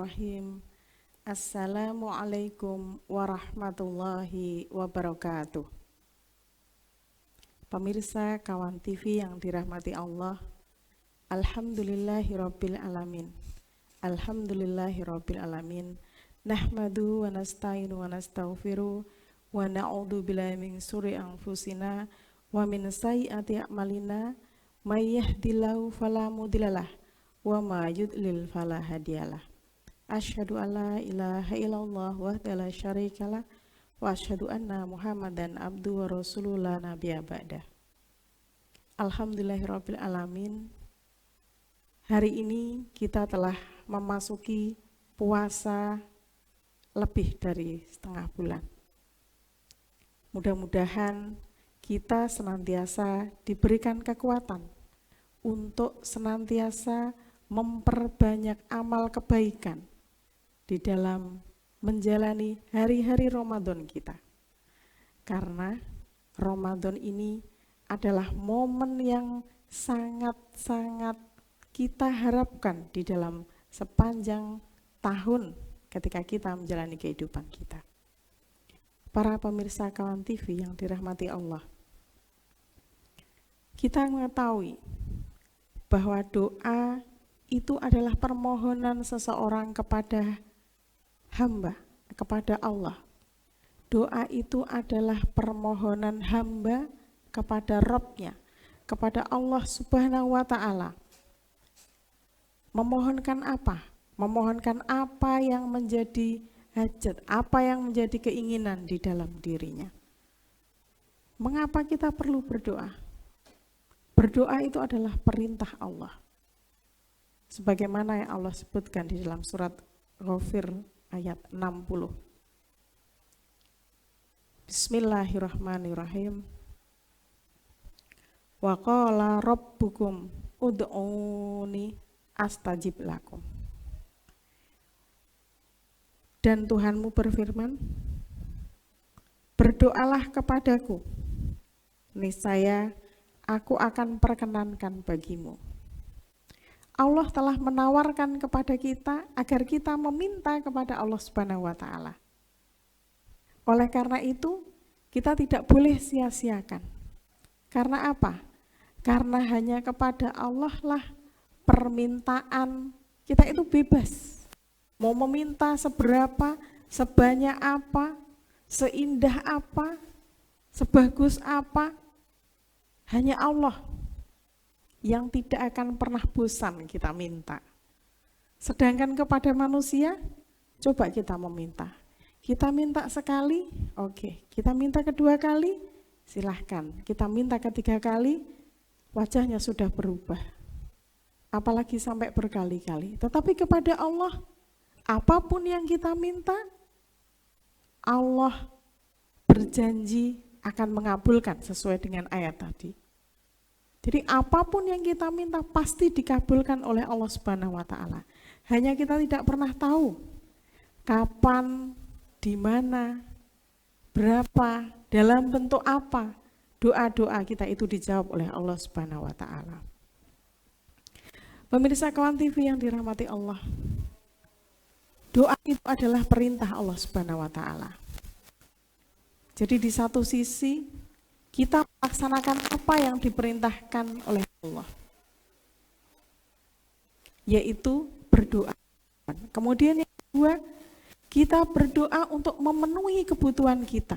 Bismillahirrahmanirrahim. Assalamualaikum warahmatullahi wabarakatuh. Pemirsa kawan TV yang dirahmati Allah, Alhamdulillahirabbil alamin. Alhamdulillahirabbil alamin. Nahmadu wa nasta'inu wa nastaghfiru wa na'udzu billahi min syururi anfusina wa min sayyiati a'malina may yahdihillahu fala mudhillalah wa ma yudlil fala hadiyalah. Asyhadu an la ilaha illallah wahdahu la syarikalah wa asyhadu anna Muhammadan abduhu wa rasuluhu la nabiyya ba'dah. Alhamdulillahirabbil alamin. Hari ini kita telah memasuki puasa lebih dari setengah bulan. Mudah-mudahan kita senantiasa diberikan kekuatan untuk senantiasa memperbanyak amal kebaikan di dalam menjalani hari-hari Ramadan kita. Karena Ramadan ini adalah momen yang sangat-sangat kita harapkan di dalam sepanjang tahun ketika kita menjalani kehidupan kita. Para pemirsa kawan TV yang dirahmati Allah, kita mengetahui bahwa doa itu adalah permohonan seseorang kepada hamba, kepada Allah. Doa itu adalah permohonan hamba kepada Rabb-nya, kepada Allah Subhanahu wa ta'ala. Memohonkan apa? Memohonkan apa yang menjadi hajat, apa yang menjadi keinginan di dalam dirinya. Mengapa kita perlu berdoa? Berdoa itu adalah perintah Allah. Sebagaimana yang Allah sebutkan di dalam surat Ghafir ayat 60. Bismillahirrahmanirrahim. Wa qala rabbukum ud'uni astajib lakum. Dan Tuhanmu berfirman, berdoalah kepadaku, niscaya aku akan perkenankan bagimu. Allah telah menawarkan kepada kita agar kita meminta kepada Allah Subhanahu wa ta'ala. Oleh karena itu, kita tidak boleh sia-siakan. Karena apa? Karena hanya kepada Allah lah permintaan kita itu bebas. Mau meminta seberapa, sebanyak apa, seindah apa, sebagus apa, hanya Allah yang tidak akan pernah bosan kita minta. Sedangkan kepada manusia, coba kita meminta. Kita minta sekali, oke. Kita minta kedua kali, silahkan. Kita minta ketiga kali, wajahnya sudah berubah. Apalagi sampai berkali-kali. Tetapi kepada Allah, apapun yang kita minta, Allah berjanji akan mengabulkan sesuai dengan ayat tadi. Jadi apapun yang kita minta pasti dikabulkan oleh Allah Subhanahu wa ta'ala. Hanya kita tidak pernah tahu kapan, di mana, berapa, dalam bentuk apa doa-doa kita itu dijawab oleh Allah Subhanahu wa ta'ala. Pemirsa kawan TV yang dirahmati Allah, doa itu adalah perintah Allah Subhanahu wa ta'ala. Jadi di satu sisi kita melaksanakan apa yang diperintahkan oleh Allah, yaitu berdoa. Kemudian yang kedua, kita berdoa untuk memenuhi kebutuhan kita.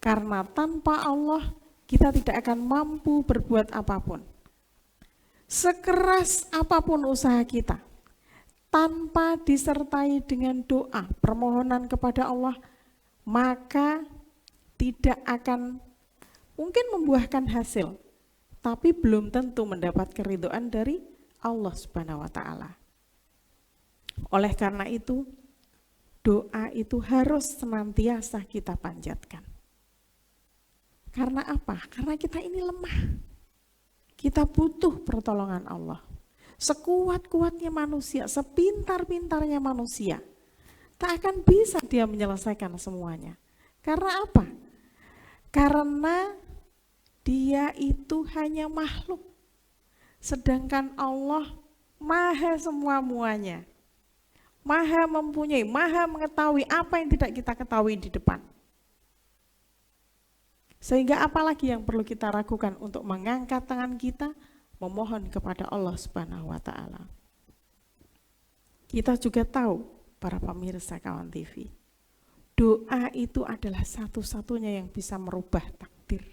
Karena tanpa Allah kita tidak akan mampu berbuat apapun. Sekeras apapun usaha kita, tanpa disertai dengan doa, permohonan kepada Allah, maka tidak akan mungkin membuahkan hasil, tapi belum tentu mendapat keridhaan dari Allah Subhanahu wa ta'ala. Oleh karena itu, doa itu harus senantiasa kita panjatkan. Karena apa? Karena kita ini lemah. Kita butuh pertolongan Allah. Sekuat-kuatnya manusia, sepintar-pintarnya manusia, tak akan bisa dia menyelesaikan semuanya. Karena apa? Karena dia itu hanya makhluk, sedangkan Allah maha semua-muanya. maha mempunyai, maha mengetahui apa yang tidak kita ketahui di depan. Sehingga apalagi yang perlu kita ragukan untuk mengangkat tangan kita, memohon kepada Allah Subhanahu wa Ta'ala. Kita juga tahu, para pemirsa Kawan TV, doa itu adalah satu-satunya yang bisa merubah takdir.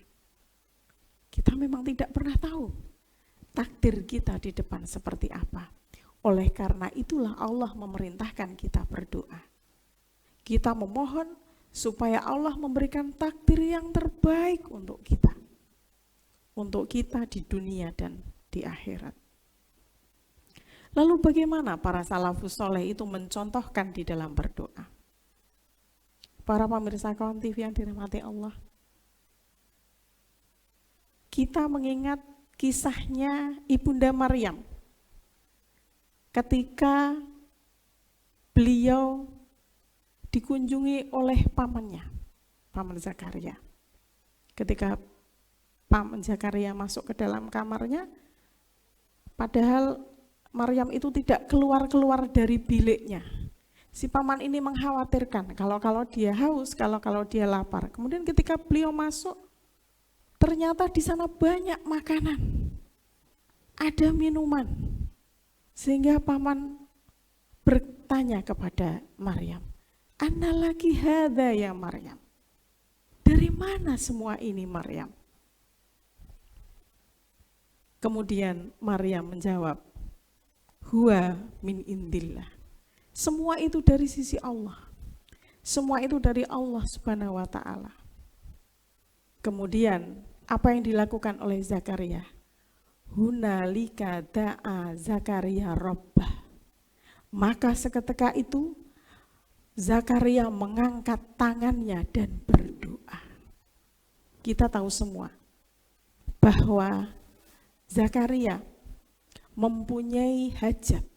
Kita memang tidak pernah tahu takdir kita di depan seperti apa. Oleh karena itulah Allah memerintahkan kita berdoa. Kita memohon supaya Allah memberikan takdir yang terbaik untuk kita. Untuk kita di dunia dan di akhirat. Lalu bagaimana para salafus soleh itu mencontohkan di dalam berdoa? Para pemirsa Kawan TV yang dirahmati Allah, kita mengingat kisahnya Ibunda Maryam ketika beliau dikunjungi oleh pamannya, paman Zakaria. Ketika paman Zakaria masuk ke dalam kamarnya, padahal Maryam itu tidak keluar-keluar dari biliknya. Si paman ini mengkhawatirkan kalau dia haus, kalau dia lapar. Kemudian ketika beliau masuk, ternyata di sana banyak makanan, ada minuman. Sehingga paman bertanya kepada Maryam, "Anna laki hadza ya Maryam?" Dari mana semua ini Maryam? Kemudian Maryam menjawab, "Huwa min indillah." Semua itu dari sisi Allah. Semua itu dari Allah Subhanahu wa Ta'ala. Kemudian apa yang dilakukan oleh Zakaria? Hunalika da'a Zakaria Rabbah. Maka seketika itu Zakaria mengangkat tangannya dan berdoa. Kita tahu semua bahwa Zakaria mempunyai hajat,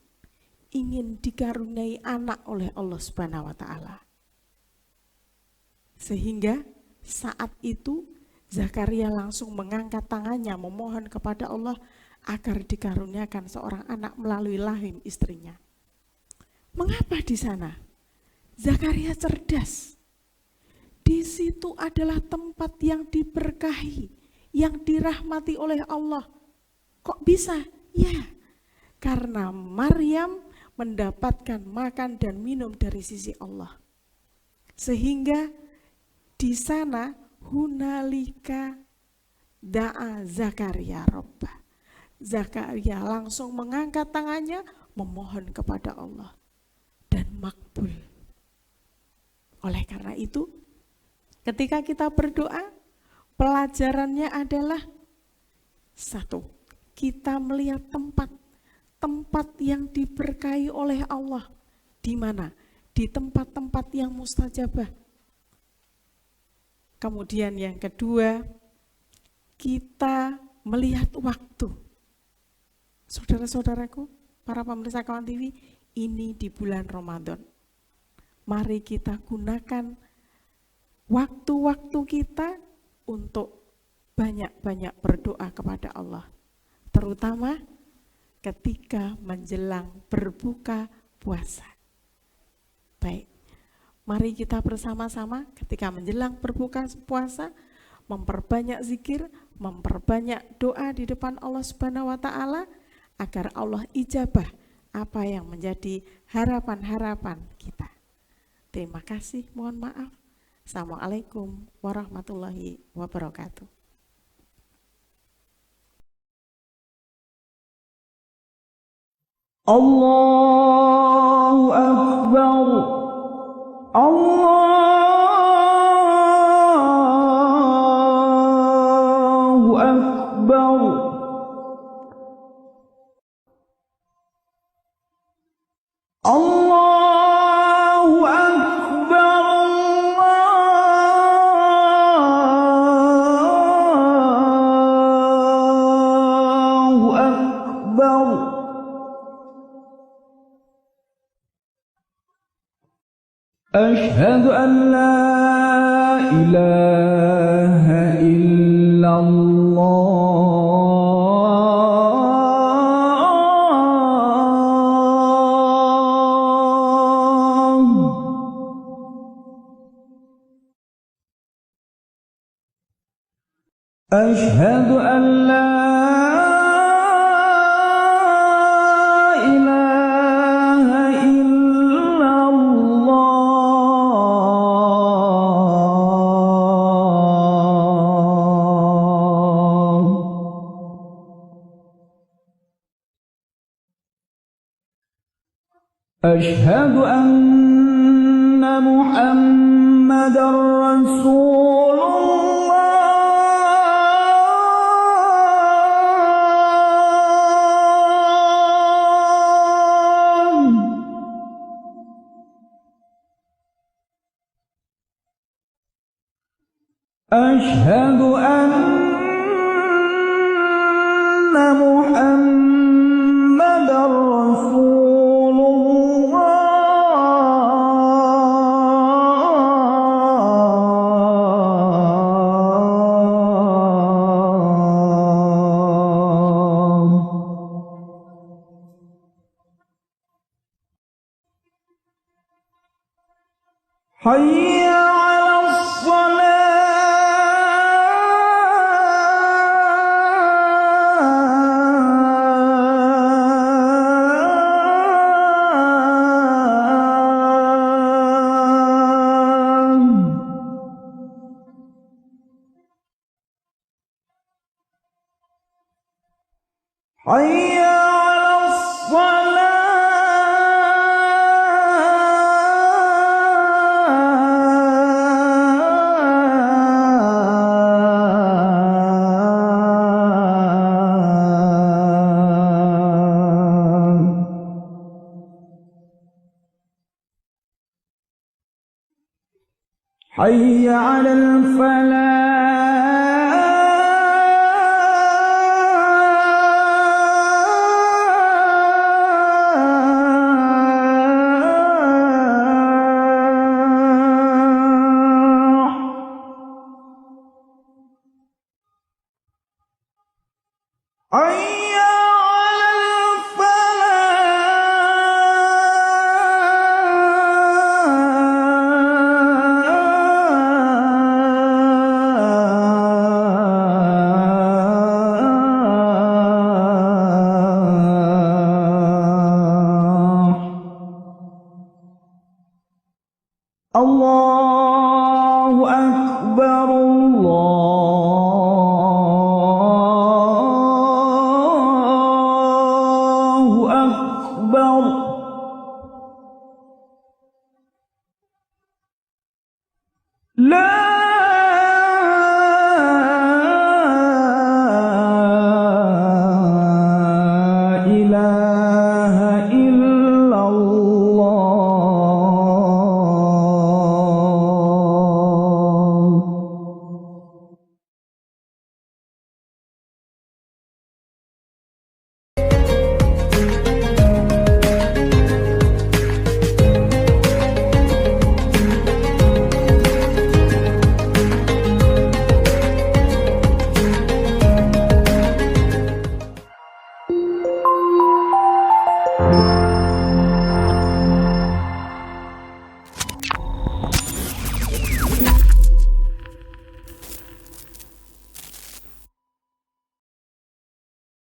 ingin dikaruniai anak oleh Allah Subhanahu wa Ta'ala. Sehingga saat itu Zakaria langsung mengangkat tangannya memohon kepada Allah agar dikaruniakan seorang anak melalui rahim istrinya. Mengapa di sana? Zakaria cerdas. Di situ adalah tempat yang diberkahi, yang dirahmati oleh Allah. Kok bisa? Ya, karena Maryam mendapatkan makan dan minum dari sisi Allah. Sehingga di sana hunalika da'a Zakaria Rabbah. Zakaria langsung mengangkat tangannya memohon kepada Allah dan makbul. Oleh karena itu, ketika kita berdoa, pelajarannya adalah satu, kita melihat tempat yang diberkahi oleh Allah. Di mana? Di tempat-tempat yang mustajabah. Kemudian yang kedua, kita melihat waktu. Saudara-saudaraku, para pemirsa Kawan TV, ini di bulan Ramadan. Mari kita gunakan waktu-waktu kita untuk banyak-banyak berdoa kepada Allah. Terutama ketika menjelang berbuka puasa. Baik, mari kita bersama-sama ketika menjelang berbuka puasa memperbanyak zikir, memperbanyak doa di depan Allah Subhanahu wa Ta'ala agar Allah ijabah apa yang menjadi harapan-harapan kita. Terima kasih, mohon maaf. Assalamualaikum warahmatullahi wabarakatuh. Allahu Akbar. Allahu Akbar. Allahu Akbar. Allahu Akbar. أشهد أن لا إله إلا الله أشهد أن لا إله إلا الله أشهد أن محمدًا رسول الله أشهد أن محمدًا رسول الله حي على الصلاة حي على الصلاة حي على الفلاح حي على الفلاح الله أكبر الله أكبر لا إله إلا الله